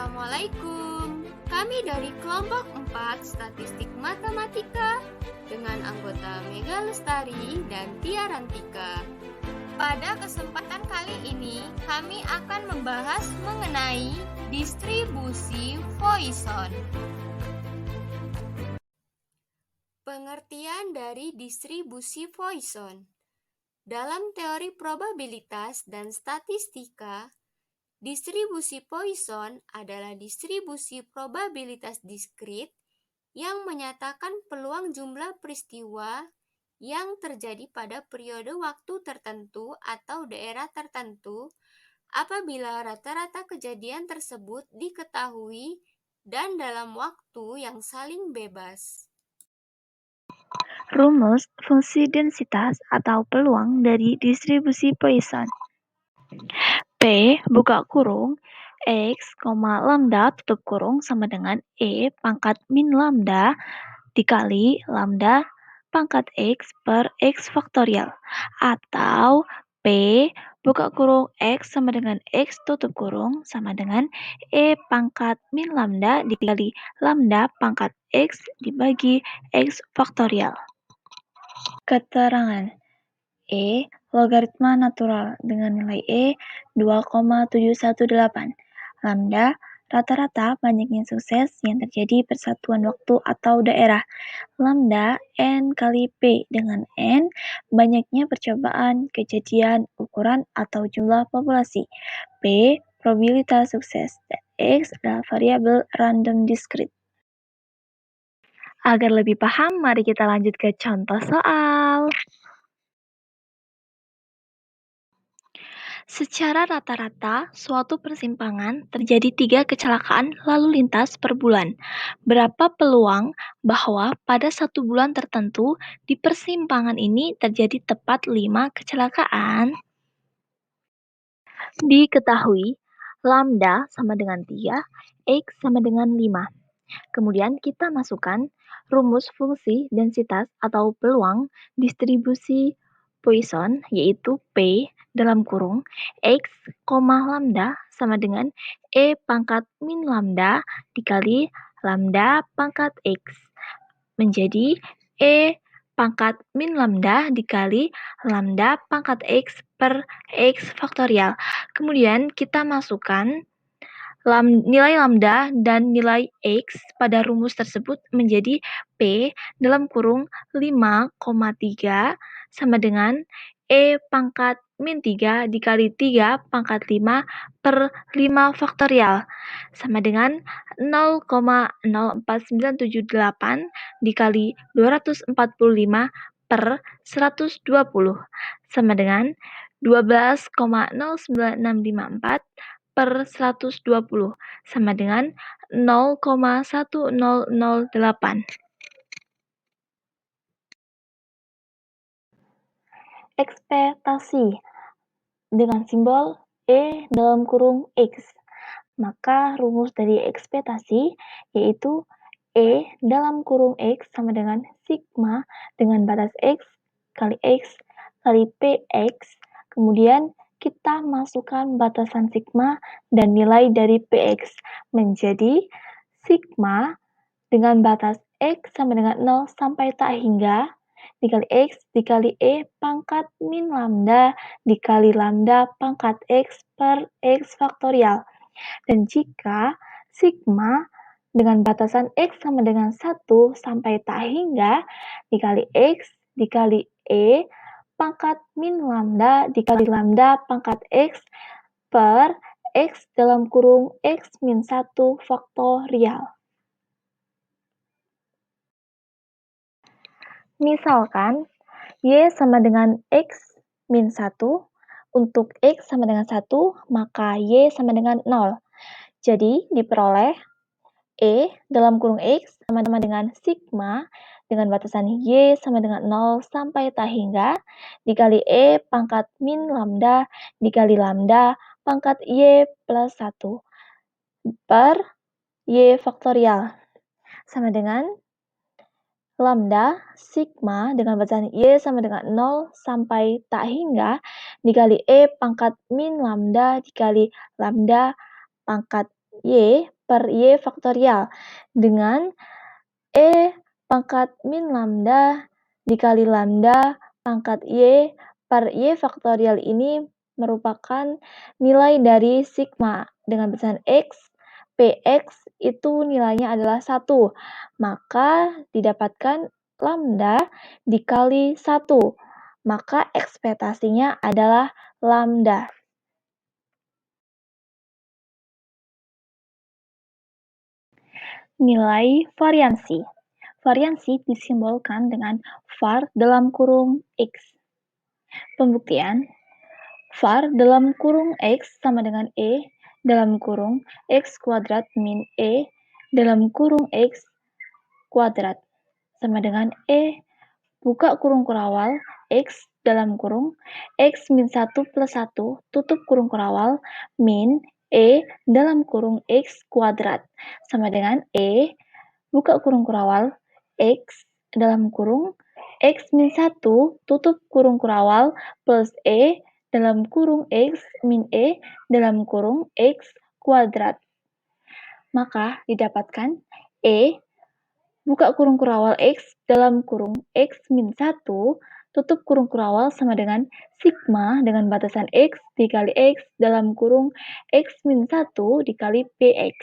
Assalamualaikum. Kami dari kelompok 4 Statistik Matematika dengan anggota Mega Lestari dan Tia Rantika. Pada kesempatan kali ini, kami akan membahas mengenai distribusi Poisson. Pengertian dari distribusi Poisson. Dalam teori probabilitas dan statistika, distribusi Poisson adalah distribusi probabilitas diskrit yang menyatakan peluang jumlah peristiwa yang terjadi pada periode waktu tertentu atau daerah tertentu apabila rata-rata kejadian tersebut diketahui dan dalam waktu yang saling bebas. Rumus fungsi densitas atau peluang dari distribusi Poisson. P buka kurung X, lambda tutup kurung sama dengan E pangkat min lambda dikali lambda pangkat X per X faktorial. Atau P buka kurung X sama dengan X tutup kurung sama dengan E pangkat min lambda dikali lambda pangkat X dibagi X faktorial. Keterangan E logaritma natural dengan nilai E 2,718. Lambda rata-rata banyaknya sukses yang terjadi persatuan waktu atau daerah. Lambda N kali P dengan N banyaknya percobaan, kejadian, ukuran atau jumlah populasi. P probabilitas sukses dan X adalah variabel random discrete. Agar lebih paham, mari kita lanjut ke contoh soal. Secara rata-rata, suatu persimpangan terjadi 3 kecelakaan lalu lintas per bulan. Berapa peluang bahwa pada satu bulan tertentu di persimpangan ini terjadi tepat 5 kecelakaan? Diketahui, lambda sama dengan 3, X sama dengan 5. Kemudian kita masukkan rumus fungsi densitas atau peluang distribusi Poisson, yaitu P dalam kurung X, lambda sama dengan E pangkat min lambda dikali lambda pangkat X menjadi E pangkat min lambda dikali lambda pangkat X per X faktorial. Kemudian kita masukkan nilai lambda dan nilai X pada rumus tersebut menjadi P dalam kurung 5,3 sama dengan E pangkat min 3 dikali 3 pangkat 5 per 5 faktorial sama dengan 0,04978 dikali 245 per 120 sama dengan 12,09654 per 120 sama dengan 0,1008. Ekspektasi dengan simbol E dalam kurung X. Maka rumus dari ekspektasi yaitu E dalam kurung X sama dengan sigma dengan batas X kali PX. Kemudian kita masukkan batasan sigma dan nilai dari PX menjadi sigma dengan batas X sama dengan 0 sampai tak hingga dikali X dikali E pangkat min lambda dikali lambda pangkat X per X faktorial. Dan jika sigma dengan batasan X sama dengan 1 sampai tak hingga dikali X dikali E pangkat min lambda dikali lambda pangkat X per X dalam kurung X min 1 faktorial. Misalkan, Y sama dengan X min 1, untuk X sama dengan 1, maka Y sama dengan 0. Jadi, diperoleh E dalam kurung X sama dengan sigma dengan batasan Y sama dengan 0 sampai tak hingga dikali E pangkat min lambda dikali lambda pangkat Y plus 1 per Y faktorial sama dengan lambda sigma dengan batasan Y sama dengan 0 sampai tak hingga dikali E pangkat min lambda dikali lambda pangkat Y per Y faktorial dengan E pangkat min lambda dikali lambda pangkat Y per Y faktorial ini merupakan nilai dari sigma dengan batasan X, Px itu nilainya adalah 1, maka didapatkan lambda dikali 1, maka ekspektasinya adalah lambda. Nilai variansi. Variansi disimbolkan dengan var dalam kurung X. Pembuktian, var dalam kurung X sama dengan E dalam kurung X kuadrat min E dalam kurung X kuadrat sama dengan E buka kurung kurawal X dalam kurung X min 1 plus 1 tutup kurung kurawal min E dalam kurung X kuadrat sama dengan E buka kurung kurawal X dalam kurung X min 1 tutup kurung kurawal plus E dalam kurung X min E dalam kurung X kuadrat. Maka didapatkan E buka kurung kurawal X dalam kurung X min 1 tutup kurung kurawal sama dengan sigma dengan batasan X dikali X dalam kurung X min 1 dikali PX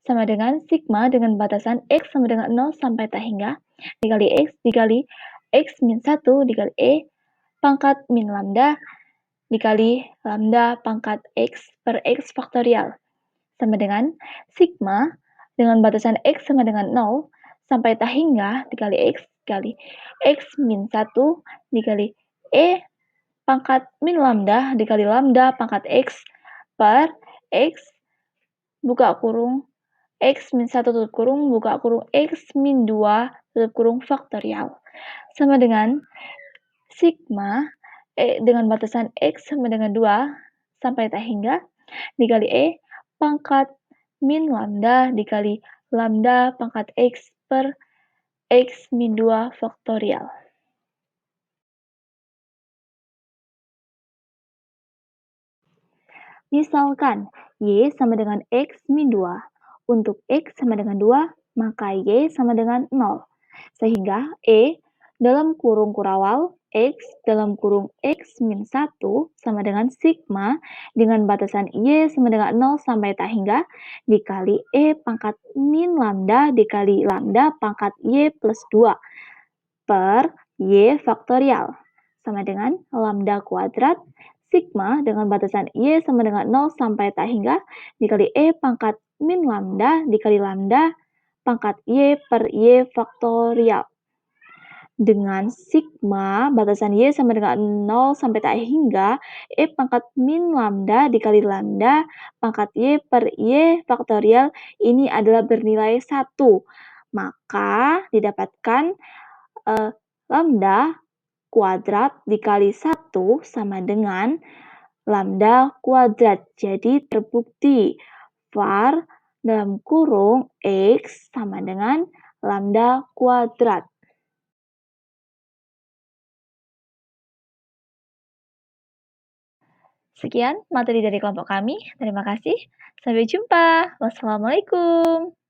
sama dengan sigma dengan batasan X sama dengan 0 sampai tak hingga dikali X min 1 dikali E pangkat min lambda dikali lambda pangkat X per X faktorial sama dengan sigma dengan batasan X sama dengan 0 sampai tak hingga dikali X min 1 dikali E pangkat min lambda dikali lambda pangkat X per X buka kurung X min 1 tutup kurung, buka kurung X min 2 tutup kurung faktorial. Sama dengan sigma dengan batasan X sama dengan 2 sampai tak hingga dikali E pangkat min lambda dikali lambda pangkat X per X min 2 faktorial. Misalkan Y sama dengan X min 2. Untuk X sama dengan 2, maka Y sama dengan 0. Sehingga E dalam kurung kurawal X dalam kurung X min 1 sama dengan sigma dengan batasan Y sama dengan 0 sampai tak hingga dikali E pangkat min lambda dikali lambda pangkat Y plus 2 per Y faktorial sama dengan lambda kuadrat sigma dengan batasan Y sama dengan 0 sampai tak hingga dikali E pangkat min lambda dikali lambda pangkat Y per Y faktorial. Dengan sigma batasan Y sama dengan 0 sampai tak hingga E pangkat min lambda dikali lambda pangkat Y per Y faktorial ini adalah bernilai 1. Maka didapatkan lambda kuadrat dikali 1 sama dengan lambda kuadrat. Jadi terbukti var dalam kurung X sama dengan lambda kuadrat. Sekian materi dari kelompok kami. Terima kasih. Sampai jumpa. Wassalamualaikum.